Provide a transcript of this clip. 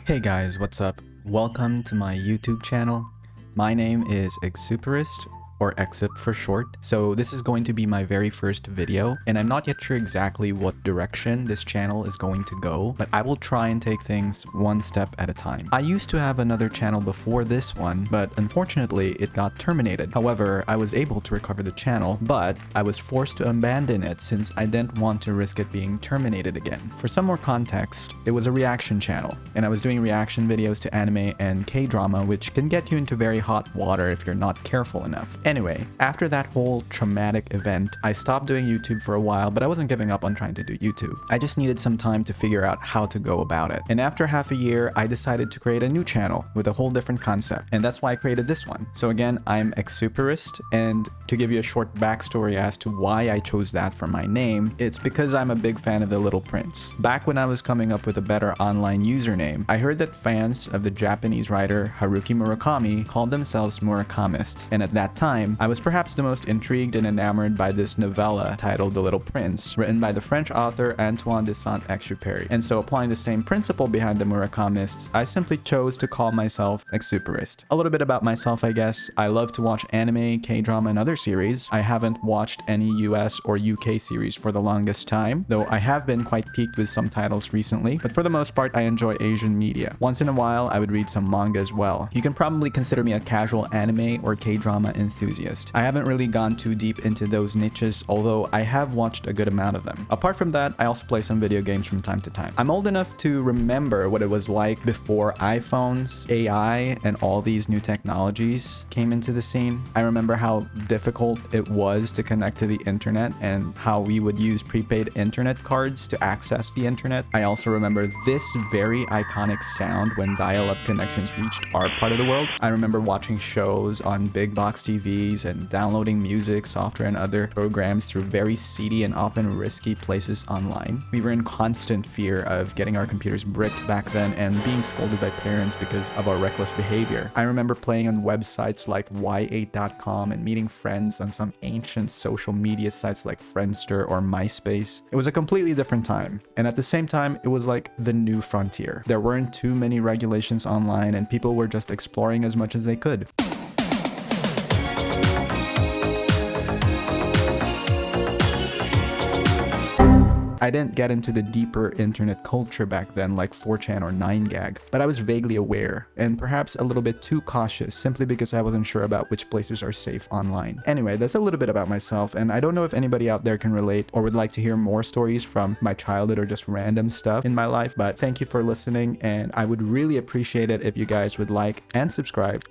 Hey guys, what's up? Welcome to my YouTube channel. My name is Exuperist, or Exip for short. So this is going to be my very first video, and I'm not yet sure exactly what direction this channel is going to go, but I will try and take things one step at a time. I used to have another channel before this one, but unfortunately it got terminated. However, I was able to recover the channel, but I was forced to abandon it since I didn't want to risk it being terminated again. For some more context, it was a reaction channel, and I was doing reaction videos to anime and K-drama, which can get you into very hot water if you're not careful enough. Anyway, after that whole traumatic event, I stopped doing YouTube for a while, but I wasn't giving up on trying to do YouTube. I just needed some time to figure out how to go about it. And after half a year, I decided to create a new channel with a whole different concept. And that's why I created this one. So again, I'm Exuperist, and to give you a short backstory as to why I chose that for my name, it's because I'm a big fan of The Little Prince. Back when I was coming up with a better online username, I heard that fans of the Japanese writer Haruki Murakami called themselves Murakamists, and at that time, I was perhaps the most intrigued and enamored by this novella titled The Little Prince, written by the French author Antoine de Saint-Exupéry. And so applying the same principle behind the Murakamists, I simply chose to call myself Exuperist. A little bit about myself, I guess. I love to watch anime, K-drama, and other series. I haven't watched any US or UK series for the longest time, though I have been quite peaked with some titles recently, but for the most part, I enjoy Asian media. Once in a while, I would read some manga as well. You can probably consider me a casual anime or K-drama enthusiast. I haven't really gone too deep into those niches, although I have watched a good amount of them. Apart from that, I also play some video games from time to time. I'm old enough to remember what it was like before iPhones, AI, and all these new technologies came into the scene. I remember how difficult it was to connect to the internet and how we would use prepaid internet cards to access the internet. I also remember this very iconic sound when dial-up connections reached our part of the world. I remember watching shows on big box TVs and downloading music, software, and other programs through very seedy and often risky places online. We were in constant fear of getting our computers bricked back then and being scolded by parents because of our reckless behavior. I remember playing on websites like y8.com and meeting friends on some ancient social media sites like Friendster or MySpace. It was a completely different time, and at the same time, it was like the new frontier. There weren't too many regulations online, and people were just exploring as much as they could. I didn't get into the deeper internet culture back then like 4chan or 9gag, but I was vaguely aware, and perhaps a little bit too cautious simply because I wasn't sure about which places are safe online. Anyway, that's a little bit about myself, and I don't know if anybody out there can relate or would like to hear more stories from my childhood or just random stuff in my life, but thank you for listening, and I would really appreciate it if you guys would like and subscribe.